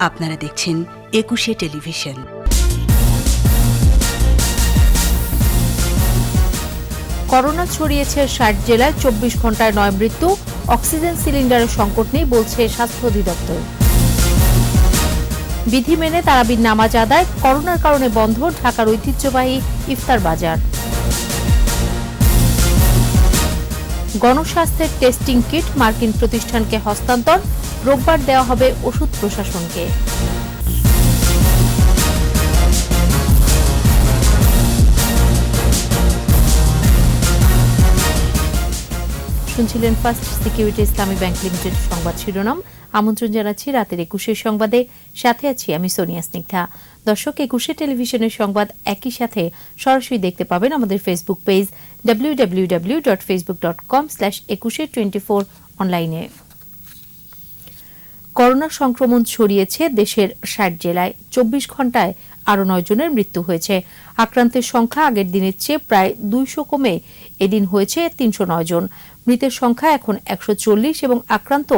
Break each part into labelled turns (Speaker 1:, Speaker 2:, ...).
Speaker 1: আপনারা দেখছেন একুশে টেলিভিশন।
Speaker 2: করোনা ছড়িয়েছে ৬০ জেলায়, ২৪ ঘন্টায় ৯ মৃত্যু। অক্সিজেন সিলিন্ডারের সংকট নেই বলছে স্বাস্থ্য অধিদপ্তর। বিধি মেনে তারাবির নামাজ আদায়, করোনার কারণে বন্ধ ঢাকার ঐতিহ্যবাহী ইফতার বাজার। গণস্বাস্থ্যের টেস্টিং কিট মার্কিন প্রতিষ্ঠানকে হস্তান্তর, রোববার দেওয়া হবে ওষুধ প্রশাসনকে। শুনছিলেন ফার্স্ট সিকিউরিটি ইসলামী ব্যাংক লিমিটেড সংবাদ শিরোনাম। আমন্ত্রণ জানাচ্ছি রাতের ২১ সংবাদে, সাথে আছি আমি সোনিয়া স্নিগ্ধা। দর্শক, ২১ টেলিভিশনের সংবাদ একই সাথে সরাসরি দেখতে পাবেন আমাদের ফেসবুক পেজ www.facebook.com/2124 অনলাইনে। করোনা সংক্রমণ ছড়িয়েছে দেশের ৬০ জেলায়, ২৪ ঘন্টায় আরও ৯ জনের মৃত্যু হয়েছে। আক্রান্তের সংখ্যা আগের দিনের চেয়ে প্রায় ২০০ কমে এদিন হয়েছে ৩০৯ জন। মৃতের সংখ্যা এখন ১৪০ এবং আক্রান্ত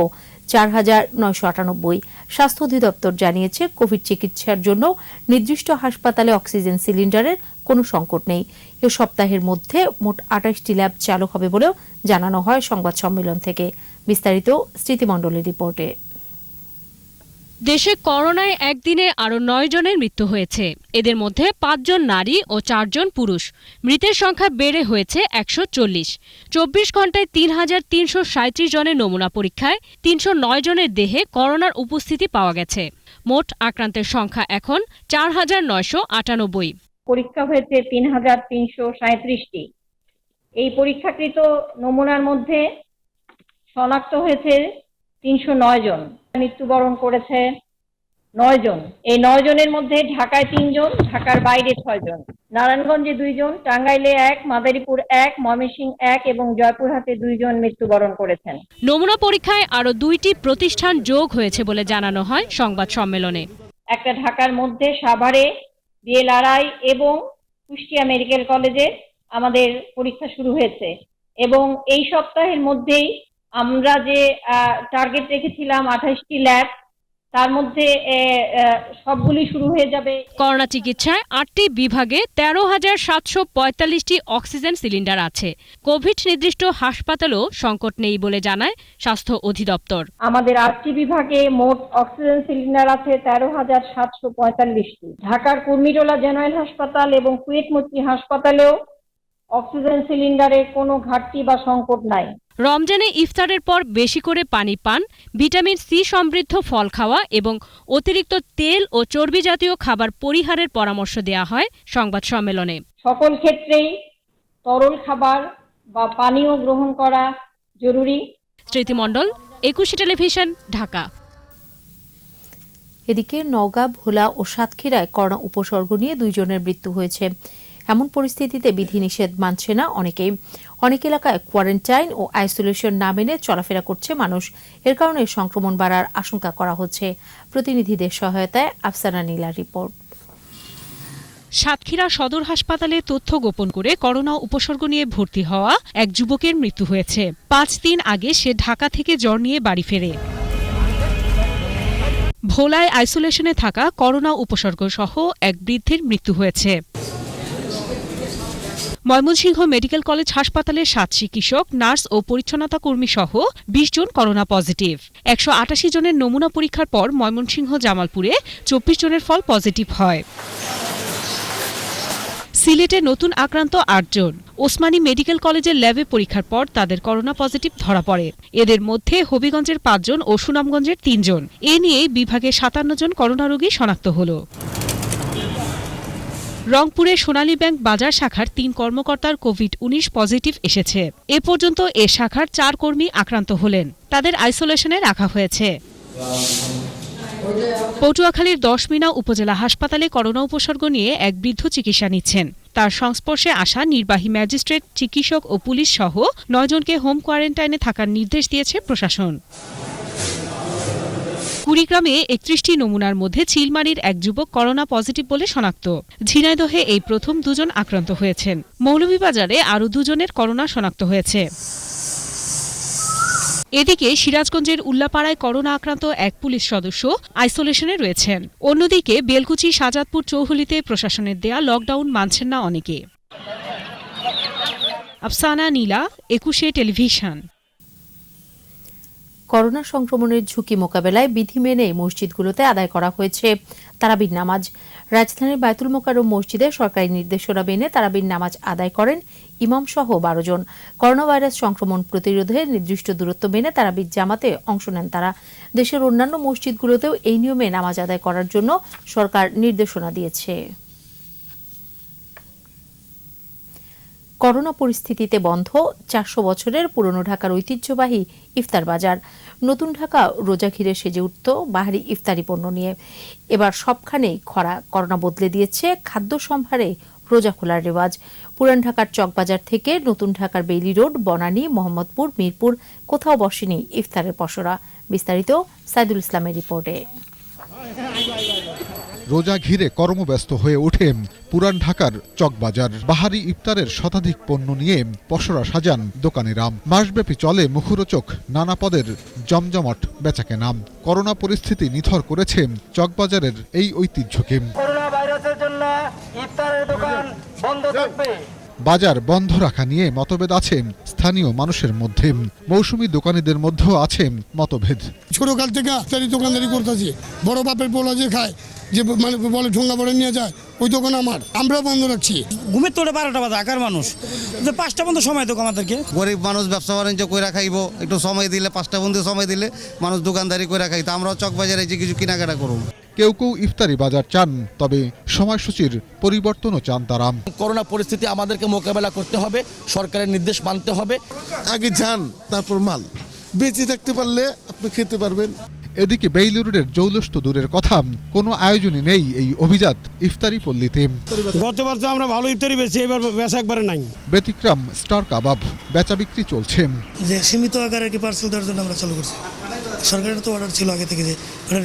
Speaker 2: ৪,৯৯৮। স্বাস্থ্য অধিদপ্তর জানিয়েছে, কোভিড চিকিৎসার জন্য নির্দিষ্ট হাসপাতালে অক্সিজেন সিলিন্ডারের কোনো সংকট নেই। এ সপ্তাহের মধ্যে মোট ২৮টি ল্যাব চালু হবে বলেও জানানো হয় সংবাদ সম্মেলন থেকে। বিস্তারিত স্মৃতিমণ্ডলের রিপোর্টে।
Speaker 3: দেশে করোনায় একদিনে আরও ৯ জনের মৃত্যু হয়েছে। এদের মধ্যে ৫ জন নারী ও ৪ জন পুরুষ। মৃতের সংখ্যা বেড়ে হয়েছে ১৪০। ২৪ ঘন্টায় ৩,৩৩৭ জনের নমুনা পরীক্ষায় ৩০৯ জনের দেহে করোনার উপস্থিতি পাওয়া গেছে। মোট আক্রান্তের সংখ্যা এখন ৪,৯৯৮।
Speaker 4: পরীক্ষা হয়েছে ৩,৩৩৭টি। এই পরীক্ষাকৃত নমুনার মধ্যে শনাক্ত হয়েছে ৩০৯ জন। মৃত্যুবরণ করেছে ৯ জন। এই ৯ জনের মধ্যে ঢাকায় ৩ জন, ঢাকার বাইরে ৬ জন, নারায়ণগঞ্জে ২ জন, টাঙ্গাইলে ১, মাদারীপুর ১, ময়মনসিংহ ১ এবং জয়পুরহাটে ২ জন মৃত্যুবরণ করেছেন।
Speaker 3: নমুনা পরীক্ষায় আরও ২টি প্রতিষ্ঠান যোগ হয়েছে বলে জানানো হয় সংবাদ সম্মেলনে।
Speaker 4: একটা ঢাকার মধ্যে সাভারে বিএলআরআই এবং কুষ্টিয়া মেডিকেল কলেজে আমাদের পরীক্ষা শুরু হয়েছে এবং এই সপ্তাহের মধ্যেই আমরা যে টার্গেট রেখেছিলাম ২৮টি ল্যাব, তার মধ্যে সবগুলি শুরু হয়ে যাবে।
Speaker 3: করোনা চিকিৎসায় ৮টি বিভাগে ১৩,৭৪৫টি অক্সিজেন সিলিন্ডার আছে। কোভিড নির্দিষ্ট হাসপাতালেও সংকট নেই বলে জানায় স্বাস্থ্য অধিদপ্তর।
Speaker 4: আমাদের ৮টি বিভাগে মোট অক্সিজেন সিলিন্ডার আছে ১৩,৭৪৫টি। ঢাকার কুর্মিটোলা জেনারেল হাসপাতাল এবং কুয়েট মৈত্রী হাসপাতালেও অক্সিজেন সিলিন্ডারের কোনো ঘাটতি বা সংকট নাই।
Speaker 3: রমজানে ইফতারের পর বেশি করে পানি পান, ভিটামিন সি সমৃদ্ধ ফল খাওয়া এবং অতিরিক্ত তেল ও চর্বি জাতীয় খাবার পরিহারের পরামর্শ দেয়া হয় সংবাদ সম্মেলনে।
Speaker 4: সকল ক্ষেত্রেই তরল খাবার বা পানীয় গ্রহণ করা জরুরি।
Speaker 3: স্মৃতিমণ্ডল, ২১ টেলিভিশন, ঢাকা।
Speaker 2: এদিকে নওগাঁ, ভোলা ও সাতক্ষীরায় করোনা উপসর্গ নিয়ে ২ জনের মৃত্যু হয়েছে। এমন পরিস্থিতিতে বিধিনিষেধ মানছে না অনেকেই। অনেক এলাকায় কোয়ারেন্টাইন ও আইসোলেশন না মেনে চলাফেরা করছে মানুষ। এর কারণে সংক্রমণ বাড়ার আশঙ্কা করা হচ্ছে। প্রতিনিধিদের সহায়তায় আফসানা নীলার রিপোর্ট।
Speaker 3: সাতক্ষীরা সদর হাসপাতালে তথ্য গোপন করে করোনা উপসর্গ নিয়ে ভর্তি হওয়া এক যুবকের মৃত্যু হয়েছে। ৫ দিন আগে সে ঢাকা থেকে জ্বর নিয়ে বাড়ি ফেরে। ভোলায় আইসোলেশনে থাকা করোনা উপসর্গ সহ এক বৃদ্ধের মৃত্যু হয়েছে। ময়মনসিংহ মেডিকেল কলেজ হাসপাতালে ৭ চিকিৎসক, নার্স ও পরিচ্ছন্নতা কর্মী সহ ২০ জন করোনা পজিটিভ। ১৮৮ জনের নমুনা পরীক্ষার পর ময়মনসিংহ জামালপুরে ২৪ জনের ফল পজিটিভ হয়। সিলেটে নতুন আক্রান্ত ৮ জন। ওসমানী মেডিকেল কলেজের ল্যাবে পরীক্ষার পর তাদের করোনা পজিটিভ ধরা পড়ে। এদের মধ্যে হবিগঞ্জের ৫ জন ও সুনামগঞ্জের ৩ জন। এ নিয়ে বিভাগে ৫৭ জন করোনা রোগী শনাক্ত হল। রংপুরে সোনালী ব্যাংক বাজার শাখার ৩ কর্মকর্তার কোভিড-১৯ পজিটিভ এসেছে। এ পর্যন্ত এ শাখার ৪ কর্মী আক্রান্ত হলেন। তাদের আইসোলেশনে রাখা হয়েছে। পটুয়াখালীর ১০ মিনা উপজেলা হাসপাতালে করোনা উপসর্গ নিয়ে এক বৃদ্ধ চিকিৎসা নিচ্ছেন। তার সংস্পর্শে আসা নির্বাহী ম্যাজিস্ট্রেট, চিকিৎসক ও পুলিশ সহ ৯ জনকে হোম কোয়ারেন্টাইনে থাকার নির্দেশ দিয়েছে প্রশাসন। কুড়িগ্রামে ৩১টি নমুনার মধ্যে চিলমারির এক যুবক করোনা পজিটিভ বলে শনাক্ত। ঝিনাইদহে এই প্রথম ২ জন আক্রান্ত হয়েছেন। মৌলভীবাজারে আরও ২ জনের করোনা শনাক্ত হয়েছে। এদিকে সিরাজগঞ্জের উল্লাপাড়ায় করোনা আক্রান্ত এক পুলিশ সদস্য আইসোলেশনে রয়েছেন। অন্যদিকে বেলকুচি সাজাদপুর চৌহলিতে প্রশাসনের দেয়া লকডাউন মানছেন না অনেকে। আফসানা নীলা, 21 টেলিভিশন।
Speaker 2: করোনা সংক্রমণের ঝুঁকি মোকাবেলায় বিধি মেনে মসজিদগুলোতে আদায় করা হয়েছে তারাবির নামাজ। রাজধানীর বায়তুল মোকাররম মসজিদে সরকারি নির্দেশনা মেনে তারাবির নামাজ আদায় করেন ইমাম সহ 12 জন। করোনা ভাইরাস সংক্রমণ প্রতিরোধে নির্দিষ্ট দূরত্ব মেনে তারাবির জামাতে অংশ নেন তারা। দেশের অন্যান্য মসজিদগুলোতেও এই নিয়মে নামাজ আদায় করার জন্য সরকার নির্দেশনা দিয়েছে। করোনা পরিস্থিতিতে বন্ধ 400 বছরের পুরনো ঢাকার ঐতিহ্যবাহী ইফতার বাজার। নতুন ঢাকা রোজা ঘিরে সেজে উঠত বাহারি ইফতারি পণ্য নিয়ে। এবার সবখানেই খরা। করোনা বদলে দিয়েছে খাদ্য সম্ভারে রোজা খোলার রেওয়াজ। পুরান ঢাকার চকবাজার থেকে নতুন ঢাকার বেইলি রোড, বনানী, মোহাম্মদপুর, মিরপুর কোথাও বসেনি ইফতারের পসরা। বিস্তারিত সাইদুল ইসলামের রিপোর্টে।
Speaker 5: রোজা ঘিরে কর্মব্যস্ত হয়ে ওঠে পুরান ঢাকার চকবাজার। বাহারি ইফতারের শতাধিক পণ্য নিয়ে পসরা সাজান দোকানেরা। মাসব্যাপী চলে মুখরোচক নানা পদের জমজমাট বেচাকেনা। করোনা পরিস্থিতি নিথর করেছে চকবাজারের এই ঐতিহ্যকে।
Speaker 6: করোনা ভাইরাসের জন্য ইফতারের দোকান বন্ধ থাকবে।
Speaker 5: বাজার বন্ধ রাখা নিয়ে মতভেদ আছে স্থানীয় মানুষের মধ্যে। মৌসুমী দোকানীদের মধ্যেও আছে মতভেদ।
Speaker 7: ছোটকাল থেকে ইফতারি দোকানদারি করতেছি, বড় বাপের পোলা যে খায়, যে মানে বলে ঠোঙ্গা বড়ে নিয়ে যায়, ওই দোকান আমার, আমরাও বন্ধ রাখছি।
Speaker 8: ঘুমের তোড়ে 12টা বাজে আকার মানুষ 5টা পর্যন্ত সময় তো আমাদেরকে।
Speaker 9: গরিব মানুষ ব্যবসা বাণিজ্য কইরা খাইব, একটু সময় দিলে 5টা পর্যন্ত সময় দিলে মানুষ দোকানদারি কইরা খাইতো। আমরাও চকবাজারে যে কিছু কেনাকাটা করব।
Speaker 5: কেউ কেউ ইফতারি বাজার চান, তবে সময়সূচির পরিবর্তনও চান তারা।
Speaker 10: করোনা পরিস্থিতি আমাদেরকে মোকাবেলা করতে হবে, সরকারের নির্দেশ মানতে হবে।
Speaker 11: আগে যান, তারপর মাল বেঁচে থাকতে পারলে আপনি খেতে পারবেন।
Speaker 5: এদিকে বেইলি রোডের জৌলুস তো দূরের কথা, কোনো আয়োজনই নেই এই অভিজাত ইফতারি পল্লীতে।
Speaker 8: গতবার তো আমরা ভালো ইফতারি বেচি, এবার বেচা একবারে নাই।
Speaker 5: ব্যতিক্রম স্টার কাবাব, বেচা বিক্রি চলছে।
Speaker 12: যে সীমিত আকারে কি পার্সেল দেওয়ার জন্য আমরা চালু করছি। সরকারের তো অর্ডার ছিল আগে থেকে যে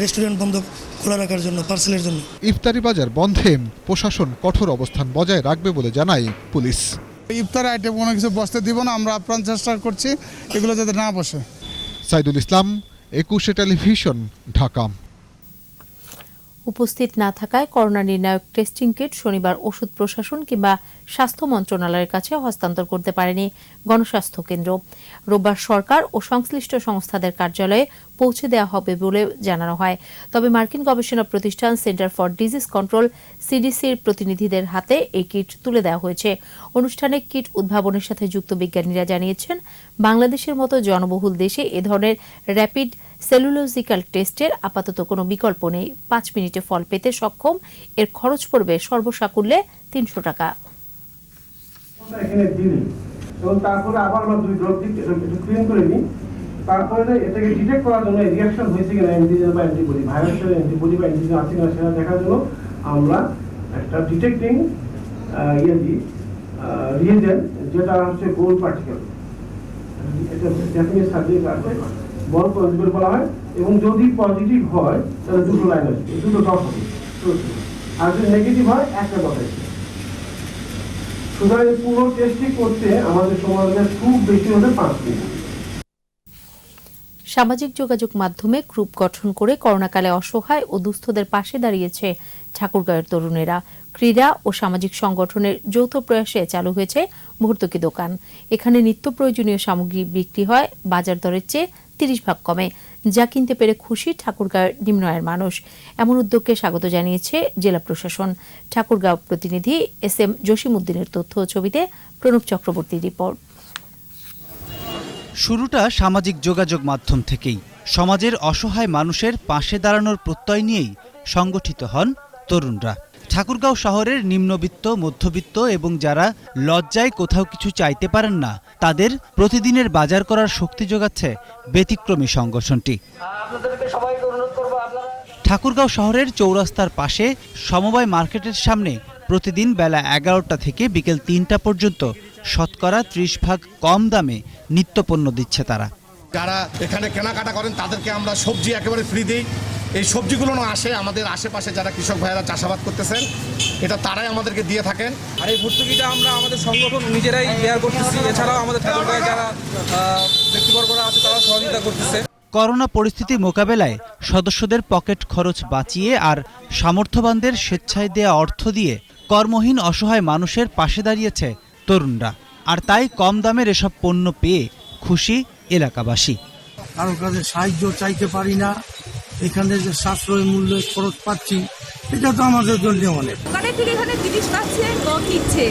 Speaker 12: রেস্টুরেন্ট বন্ধ খোলা রাখার জন্য, পার্সেলের জন্য।
Speaker 5: ইফতারি বাজার বন্ধে প্রশাসন কঠোর অবস্থান বজায় রাখবে বলে জানায় পুলিশ।
Speaker 7: ইফতারি আইটেম কোনো কিছু বসতে দিব না, আমরা আপ্রাণ চেষ্টা করছি এগুলো যাতে না বসে।
Speaker 5: সাইদুল ইসলাম, 21 টেলিভিশন, ঢাকা।
Speaker 2: উপস্থিত না থাকায় করোনা নির্ণায়ক টেস্টিং কিট শনিবার ওষুধ প্রশাসন কিংবা স্বাস্থ্য মন্ত্রণালয়ের কাছে হস্তান্তর করতে পারেনি গণস্বাস্থ্য কেন্দ্র। রোববার সরকার ও সংশ্লিষ্ট সংস্থাদের কার্যালয়ে পৌঁছে দেওয়া হবে বলে জানানো হয়। তবে মার্কিন গবেষণা প্রতিষ্ঠান সেন্টার ফর ডিজিজ কন্ট্রোল সিডিসির প্রতিনিধিদের হাতে এই কিট তুলে দেওয়া হয়েছে। অনুষ্ঠানে কিট উদ্ভাবনের সাথে যুক্ত বিজ্ঞানীরা জানিয়েছেন, বাংলাদেশের মতো জনবহুল দেশে এ ধরনের র্যাপিড সেলুলোজিক্যাল টেস্টের আপাতত কোনো বিকল্প নেই। 5 মিনিটে ফল পেতে সক্ষম। এর খরচ পড়বে সর্বসাকুল্যে 300 টাকা।
Speaker 13: তারপরে আবার আমরা 2 ড্রপ ক্লিন করে নিই। তারপরে এটাকে ডিটেক্ট করার জন্য রিঅ্যাকশন হয়েছে কিনা, অ্যান্টিজেন বা অ্যান্টিবডি, ভাইরাসের অ্যান্টিবডি বা অ্যান্টিজেন আছে কিনা সেটা দেখার জন্য আমরা একটা ডিটেক্টিং রিয়েজেন্ট, যেটা হচ্ছে গোল্ড পার্টিকেল, এটা জাপানিজ সাবজেক্ট আছে, বল পজিটিভ বলা হয়। এবং যদি পজিটিভ হয় তাহলে 2টো লাইন আছে, 2টো ডট হবে। আর যদি নেগেটিভ হয় একটা ডট আছে। সুতরাং পুরো টেস্টটি করতে আমাদের সময় খুব বেশি হলে 5 মিনিট।
Speaker 2: সামাজিক যোগাযোগ মাধ্যমে গ্রুপ গঠন করে করোনাকালে অসহায় ও দুস্থদের পাশে দাঁড়িয়েছে ঠাকুরগাঁওয়ের তরুণেরা। ক্রীড়া ও সামাজিক সংগঠনের যৌথ প্রয়াসে চালু হয়েছে ভর্তুকি দোকান। এখানে নিত্য প্রয়োজনীয় সামগ্রী বিক্রি হয় বাজার দরের চেয়ে 30 ভাগ কমে, যা কিনতে পেরে খুশি ঠাকুরগাঁওয়ের নিম্ন আয়ের মানুষ। এমন উদ্যোগকে স্বাগত জানিয়েছে জেলা প্রশাসন। ঠাকুরগাঁও প্রতিনিধি SM জসিমউদ্দিনের তথ্য ও ছবিতে প্রণব চক্রবর্তীর রিপোর্ট।
Speaker 14: শুরুটা সামাজিক যোগাযোগ মাধ্যম থেকেই। সমাজের অসহায় মানুষের পাশে দাঁড়ানোর প্রত্যয় নিয়েই সংগঠিত হন তরুণরা। ঠাকুরগাঁও শহরের নিম্নবিত্ত, মধ্যবিত্ত এবং যারা লজ্জায় কোথাও কিছু চাইতে পারেন না, তাদের প্রতিদিনের বাজার করার শক্তি যোগাচ্ছে ব্যতিক্রমী সংগঠনটি। ঠাকুরগাঁও শহরের চৌরাস্তার পাশে সমবায় মার্কেটের সামনে প্রতিদিন বেলা 11টা থেকে বিকেল 3টা পর্যন্ত শতকরা 30 ভাগ কম দামে নিত্যপণ্য দিচ্ছে তারা।
Speaker 11: যারা এখানে কেনাকাটা করেন তাদেরকে আমরা সবজি একেবারে ফ্রি দিই,
Speaker 10: এই সবজিগুলো না আসে আমাদের আশেপাশে যারা কৃষক ভাইয়েরা চাষাবাদ করতেছেন, এটা তারাই আমাদেরকে দিয়ে থাকেন।
Speaker 6: আর এই ভর্তুকিটা আমরা আমাদের সংগঠন নিজেরাই বেয়ার করতেছি, এছাড়াও আমাদের ঠাকুরগাঁয়ে যারা ব্যক্তিবর্গরা আছে তারা সহযোগিতা করতেছে।
Speaker 14: করোনা পরিস্থিতি মোকাবেলায় সদস্যদের পকেট খরচ বাঁচিয়ে আর সামর্থ্যবানদের স্বেচ্ছায় দেয়া অর্থ দিয়ে কর্মহীন অসহায় মানুষের পাশে দাঁড়িয়েছে তরুণরা। আর তাই কম দামের এসব পণ্য পেয়ে খুশি এলাকাবাসী।
Speaker 8: কারো কাছে সাহায্য চাইতে পারি না, এখানে যে সাশ্রয় মূল্যে খরচ পাচ্ছি এটা তো আমাদের জন্য অনেক।
Speaker 3: দোকানে থেকে এখানে জিনিস পাচ্ছে ও কিনছে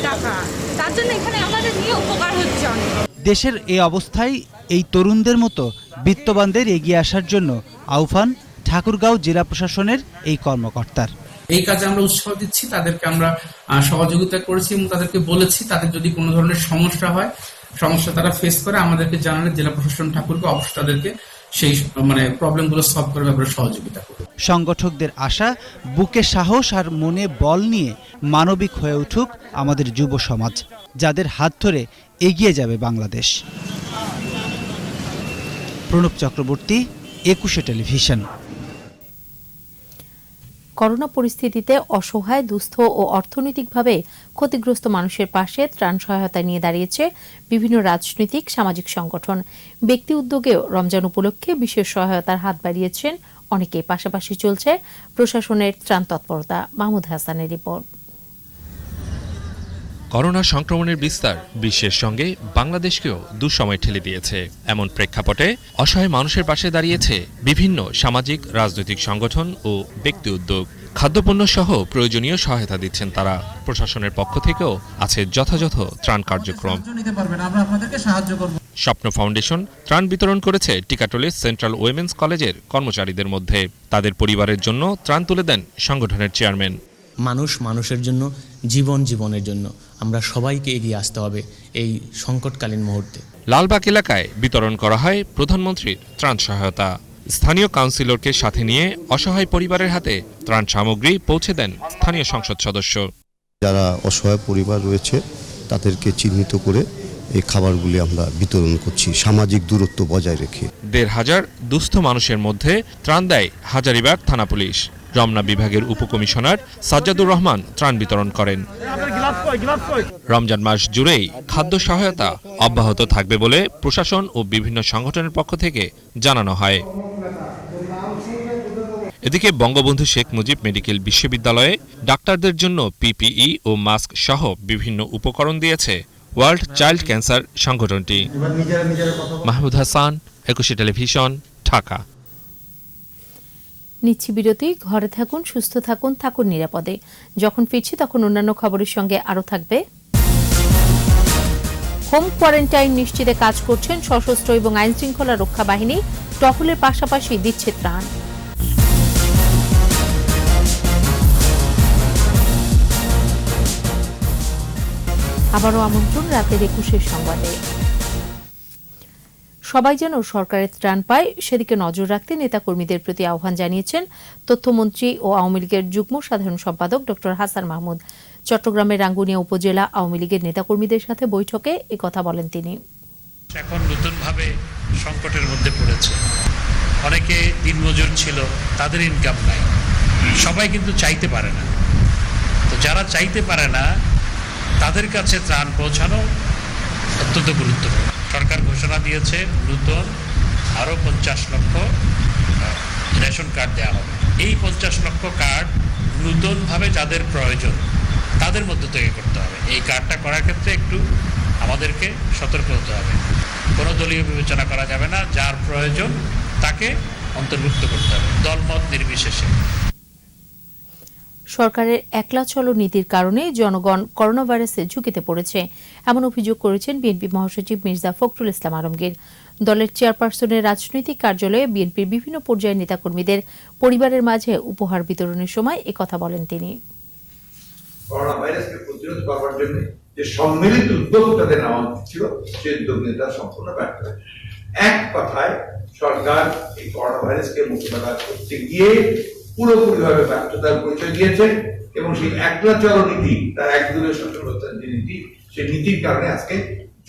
Speaker 3: টাকা, তার জন্য এখানে আমাদের নিয়ে উপকার হচ্ছে অনেক।
Speaker 14: দেশের এই অবস্থায় এই তরুণদের মতো বিত্তবানদের এগিয়ে আসার জন্য আহ্বান ঠাকুরগাঁও জেলা প্রশাসনের এই কর্মকর্তার।
Speaker 6: এই কাজে আমরা উৎসাহ দিচ্ছি, তাদেরকে আমরা সহযোগিতা করেছি এবং তাদেরকে বলেছি তাদের যদি কোনো ধরনের সমস্যা তারা ফেস করে আমাদেরকে জানালে জেলা প্রশাসন ঠাকুরগাঁও অবশ্যই তাদেরকে সেই প্রবলেমগুলো সলভ করার ব্যাপারে সহযোগিতা করবে।
Speaker 14: সংগঠকদের আশা, বুকে সাহস আর মনে বল নিয়ে মানবিক হয়ে উঠুক আমাদের যুব সমাজ, যাদের হাত ধরে এগিয়ে যাবে বাংলাদেশ। প্রণব চক্রবর্তী, 21 টেলিভিশন।
Speaker 2: করোনা পরিস্থিতিতে অসহায়, দুস্থ ও অর্থনৈতিকভাবে ক্ষতিগ্রস্ত মানুষের পাশে ত্রাণ সহায়তা নিয়ে দাঁড়িয়েছে বিভিন্ন রাজনৈতিক সামাজিক সংগঠন। ব্যক্তি উদ্যোগেও রমজান উপলক্ষে বিশেষ সহায়তার হাত বাড়িয়েছেন অনেকে। পাশাপাশি চলছে প্রশাসনের ত্রাণ তৎপরতা। মাহমুদ হাসানের রিপোর্ট।
Speaker 15: করোনা সংক্রমণের বিস্তার বিশ্বের সঙ্গে বাংলাদেশকেও দুঃসময় ঠেলে দিয়েছে। এমন প্রেক্ষাপটে অসহায় মানুষের পাশে দাঁড়িয়েছে বিভিন্ন সামাজিক রাজনৈতিক সংগঠন ও ব্যক্তি উদ্যোগ। খাদ্যপণ্য সহ প্রয়োজনীয় সহায়তা দিচ্ছেন তারা। প্রশাসনের পক্ষ থেকেও আছে যথাযথ ত্রাণ কার্যক্রম। স্বপ্ন ফাউন্ডেশন ত্রাণ বিতরণ করেছে টিকাটলের সেন্ট্রাল উইমেন্স কলেজের কর্মচারীদের মধ্যে। তাদের পরিবারের জন্য ত্রাণ তুলে দেন সংগঠনের চেয়ারম্যান।
Speaker 16: মানুষের জন্য, জীবনের জন্য আমরা সবাইকে এগিয়ে আসতে হবে এই সংকটকালীন মুহূর্তে।
Speaker 15: লালবাগ এলাকায় বিতরণ করা হয় প্রধানমন্ত্রীর ত্রাণ সহায়তা। স্থানীয় কাউন্সিলরকে সাথে নিয়ে অসহায় পরিবারের হাতে ত্রাণ সামগ্রী পৌঁছে দেন স্থানীয় সংসদ সদস্য।
Speaker 17: যারা অসহায় পরিবার রয়েছে তাদেরকে চিহ্নিত করে এই খাবারগুলি আমরা বিতরণ করছি সামাজিক দূরত্ব বজায় রেখে।
Speaker 15: ১,৫০০ দুস্থ মানুষের মধ্যে ত্রাণ দেয় হাজারীবাগ থানা পুলিশ। রমনা বিভাগের উপকমিশনার সাজ্জাদুর রহমান ত্রাণ বিতরণ করেন। রমজান মাস জুড়েই খাদ্য সহায়তা অব্যাহত থাকবে বলে প্রশাসন ও বিভিন্ন সংগঠনের পক্ষ থেকে জানানো হয়। এদিকে বঙ্গবন্ধু শেখ মুজিব মেডিকেল বিশ্ববিদ্যালয়ে ডাক্তারদের জন্য পিপিই ও মাস্ক সহ বিভিন্ন উপকরণ দিয়েছে ওয়ার্ল্ড চাইল্ড ক্যান্সার সংগঠনটি। মাহমুদ হাসান, 21 টেলিভিশন, ঢাকা।
Speaker 2: নিচ্ছি বিরতি। ঘরে থাকুন, সুস্থ থাকুন, থাকুন নিরাপদে। যখন ফিরছি তখন অন্যান্য খবরের সঙ্গে আরও থাকবে। হোম কোয়ারেন্টাইন নিশ্চিতে কাজ করছেন সশস্ত্র এবং আইন শৃঙ্খলা রক্ষা বাহিনী। টহলের পাশাপাশি দিচ্ছে ত্রাণ। আবারও আমন্ত্রণ রাতের 21 সংবাদে। সবাই যেন সরকারের ত্রাণ পায় সেদিকে নজর রাখতে নেতাকর্মীদের প্রতি আহ্বান জানিয়েছেন তথ্যমন্ত্রী ও আওয়ামী লীগের যুগ্ম সাধারণ সম্পাদক ড হাসান মাহমুদ। চট্টগ্রামের রাঙ্গুনিয়া উপজেলা আওয়ামী লীগের নেতাকর্মীদের সাথে বৈঠকে একথা বলেন তিনি।
Speaker 18: এখন নতুনভাবে সংকটের মধ্যে পড়েছে, অনেকে দিনমজুর ছিল, তাদের ইনকাম নাই, সবাই কিন্তু চাইতে পারে না। তো যারা চাইতে পারে না তাদের কাছে ত্রাণ পৌঁছানো অত্যন্ত গুরুত্বপূর্ণ। সরকার ঘোষণা দিয়েছে নতুন আরও 50 লক্ষ রেশন কার্ড দেওয়া হবে। এই 50 লক্ষ কার্ড নতুনভাবে যাদের প্রয়োজন তাদের মধ্য থেকে করতে হবে। এই কার্ডটা করার ক্ষেত্রে একটু আমাদেরকে সতর্ক হতে হবে। কোনো দলীয় বিবেচনা করা যাবে না, যার প্রয়োজন তাকে অন্তর্ভুক্ত করতে হবে, দলমত নির্বিশেষে।
Speaker 2: সরকারের একলা চলো নীতির কারণে জনগণ করোনা ভাইরাসের ঝুঁকিতে পড়েছে, এমন অভিযোগ করেছেন বিএনপি মহাসচিব মির্জা ফখরুল ইসলাম আলমগীর। দলের চেয়ারপারসনের রাজনৈতিক কার্যালয়ে বিএনপির বিভিন্ন পর্যায়ের নেতাকর্মীদের পরিবারের মাঝে উপহার বিতরণের সময় একথা বলেন তিনি।
Speaker 19: করোনা ভাইরাসকে প্রতিরোধ করার জন্য যে সম্মিলিত উদ্যোগ তাদের নেওয়া ছিল সেই উদ্যোগ নিয়ে তারা সম্পূর্ণ ব্যর্থ হয়েছে। এক কথায় সরকার এই করোনা ভাইরাসকে মোকাবেলা করতে গিয়ে পুরোপুরিভাবে ব্যর্থতার পরিচয় দিয়েছে এবং সেই একলা চলো নীতি, তার একদলীয় শাসন ব্যবস্থার যে নীতি, সেই নীতির কারণে আজকে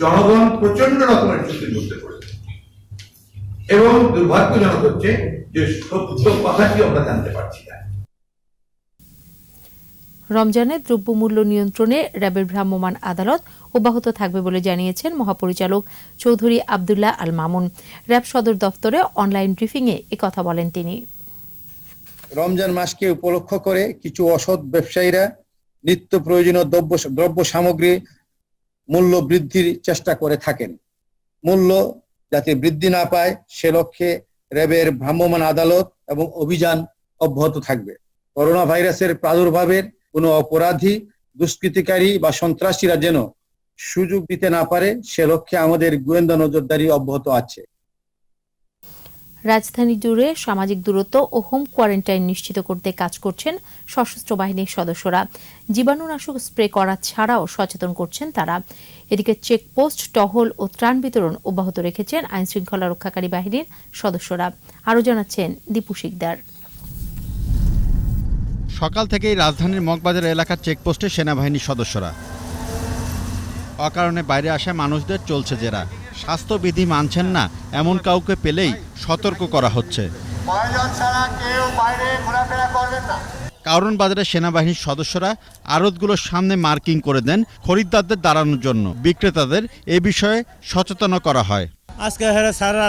Speaker 19: জনগণ প্রচন্ড রকমের ঝুঁকির মধ্যে পড়েছে। এবং দুর্ভাগ্যজনক হচ্ছে যে সত্য কথাটি আমরা জানতে পারছি না।
Speaker 2: রমজানে দ্রব্যমূল্য নিয়ন্ত্রণে র্যাবের ভ্রাম্যমাণ আদালত অব্যাহত থাকবে বলে জানিয়েছেন মহাপরিচালক চৌধুরী আব্দুল্লাহ আল মামুন। র্যাব সদর দফতরে অনলাইন ব্রিফিংয়ে একথা বলেন তিনি।
Speaker 20: রমজান মাসকে উপলক্ষ করে কিছু অসৎ ব্যবসায়ীরা নিত্য প্রয়োজনীয় দ্রব্য সামগ্রী মূল্য বৃদ্ধির চেষ্টা করে থাকেন। মূল্য যাতে বৃদ্ধি না পায় সে লক্ষ্যে র্যাবের ভ্রাম্যমাণ আদালত এবং অভিযান অব্যাহত থাকবে। করোনা ভাইরাসের প্রাদুর্ভাবের কোনো অপরাধী, দুষ্কৃতিকারী বা সন্ত্রাসীরা যেন সুযোগ দিতে না পারে সে লক্ষ্যে আমাদের গোয়েন্দা নজরদারি অব্যাহত আছে।
Speaker 2: রাজধানী জুড়ে সামাজিক দূরত্ব ও হোম কোয়ারেন্টাইন নিশ্চিত করতে কাজ করছেন সশস্ত্র বাহিনীর সদস্যরা। জীবাণুনাশক স্প্রে করা ছাড়াও সচেতন করছেন তারা। এদিকে চেকপোস্ট, টহল ও ত্রাণ বিতরণ অব্যাহত রেখেছেন আইন শৃঙ্খলা রক্ষাকারী বাহিনীর সদস্যরা। আরও জানাচ্ছেন দীপু শিকদার।
Speaker 21: সকাল থেকেই রাজধানীর মগবাজার এলাকার চেকপোস্টে সেনাবাহিনীর সদস্যরা। অকারণে বাইরে আসা মানুষদের চলছে জেরা। স্বাস্থ্যবিধি মানছেন না এমন কাউকে পেলেই সতর্ক করা হচ্ছে। কারণ বাজারে সেনাবাহিনীর সদস্যরা আড়তগুলোর সামনে মার্কিং করে দেন খরিদ্দারদের দাঁড়ানোর জন্য। বিক্রেতাদের এ বিষয়ে সচেতন করা হয়।
Speaker 8: আজকে স্যাররা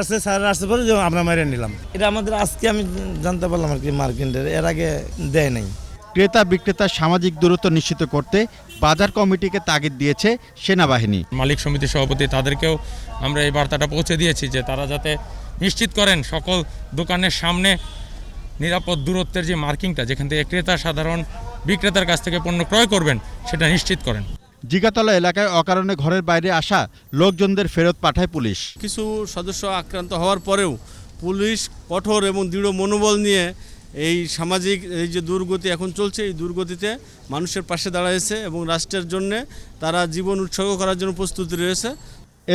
Speaker 8: আসছে পরে আমরা মেরে নিলাম। এটা আমাদের আজকে আমি জানতে পারলাম আর কি, মার্কিনদের এর আগে দেয় নাই।
Speaker 21: ক্রেতা বিক্রেতার সামাজিক দূরত্ব নিশ্চিত করতে বাজার কমিটিকে তাগিদ দিয়েছে সেনাবাহিনী।
Speaker 22: মালিক সমিতির সভাপতি তাদেরকেও আমরা এই বার্তাটা পৌঁছে দিয়েছি যে তারা যাতে নিশ্চিত করেন সকল দোকানের সামনে নিরাপদ দূরত্বের যে মার্কিংটা, যেখান থেকে ক্রেতা সাধারণ বিক্রেতার কাছ থেকে পণ্য ক্রয় করবেন সেটা নিশ্চিত করেন।
Speaker 21: জিগাতলা এলাকায় অকারণে ঘরের বাইরে আসা লোকজনদের ফেরত পাঠায় পুলিশ।
Speaker 23: কিছু সদস্য আক্রান্ত হওয়ার পরেও পুলিশ কঠোর এবং দৃঢ় মনোবল নিয়ে এই সামাজিক এই যে দুর্গতি এখন চলছে, এই দুর্গতিতে মানুষের পাশে দাঁড়াইছে এবং রাষ্ট্রের জন্য তারা জীবন উৎসর্গ করার জন্য প্রস্তুতি রয়েছে।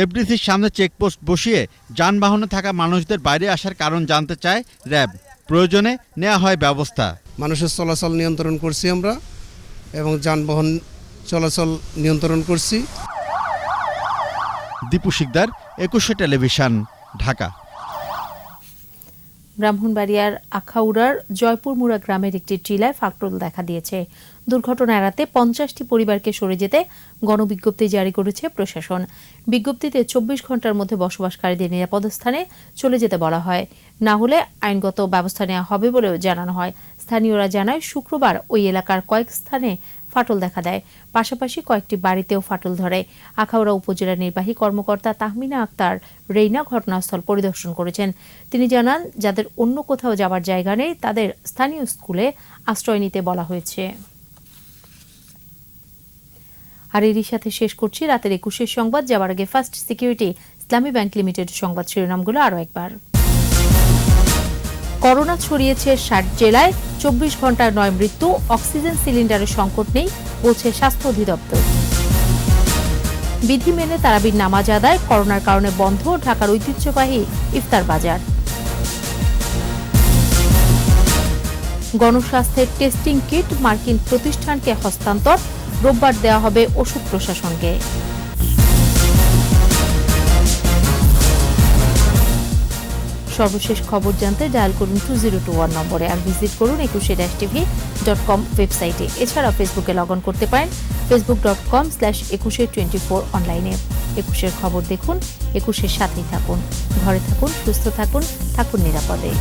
Speaker 21: এফডিসির সামনে চেকপোস্ট বসিয়ে যানবাহনে থাকা মানুষদের বাইরে আসার কারণ জানতে চায় র্যাব। প্রয়োজনে নেওয়া হয় ব্যবস্থা।
Speaker 24: মানুষের চলাচল নিয়ন্ত্রণ করছি আমরা এবং যানবাহন চলাচল নিয়ন্ত্রণ করছি।
Speaker 21: দীপু শিকদার, 21 টেলিভিশন, ঢাকা।
Speaker 2: ব্রাহ্মণবাড়িয়ার আখাউড়ার জয়পুরমুড়া গ্রামের একটি টিলায় ফাটল দেখা দিয়েছে। দুর্ঘটনা এড়াতে 50টি পরিবারকে সরে যেতে গণবিজ্ঞপ্তি জারি করেছে প্রশাসন। বিজ্ঞপ্তিতে 24 ঘন্টার মধ্যে বসবাসকারীদের নিরাপদ স্থানে চলে যেতে বলা হয়, না হলে আইনগত ব্যবস্থা নেওয়া হবে বলেও জানানো হয়। স্থানীয়রা জানায় শুক্রবার ওই এলাকার কয়েক স্থানে ফাটল দেখা দেয়, পাশাপাশি কয়েকটি বাড়িতেও ফাটল ধরে। আখাউড়া উপজেলা নির্বাহী কর্মকর্তা তাহমিনা আক্তার রেইনা ঘটনাস্থল পরিদর্শন করেছেন। তিনি জানান, যাদের অন্য কোথাও যাবার জায়গা নেই তাদের স্থানীয় স্কুলে আশ্রয় নিতে বলা হয়েছে। আর এরই সাথে শেষ করছি রাতের 21 সংবাদ। যাবার আগে ফার্স্ট সিকিউরিটি ইসলামী ব্যাংক লিমিটেড সংবাদ শিরোনামগুলো আরও একবার। করোনা ছড়িয়েছে 60 জেলায়, 24 ঘন্টায় 9 মৃত্যু। অক্সিজেন সিলিন্ডারের সংকট নেই বলছে স্বাস্থ্য অধিদপ্তর। বিধি মেনে তারাবির নামাজ আদায়, করোনার কারণে বন্ধ ঢাকার ঐতিহ্যবাহী ইফতার বাজার। গণস্বাস্থ্যের টেস্টিং কিট মার্কিন প্রতিষ্ঠানকে হস্তান্তর, রোববার দেওয়া হবে ওষুধ প্রশাসনকে। সর্বশেষ খবর জানতে ডায়াল করুন 2021 নম্বরে, আর ভিজিট করুন 21-tv.com ওয়েবসাইটে। এছাড়া ফেসবুকে লগ অন করতে পারেন facebook.com/2124 অনলাইনে। 21-এর খবর দেখুন, 21-এর সাথেই থাকুন, ঘরে থাকুন, সুস্থ থাকুন, থাকুন নিরাপদে।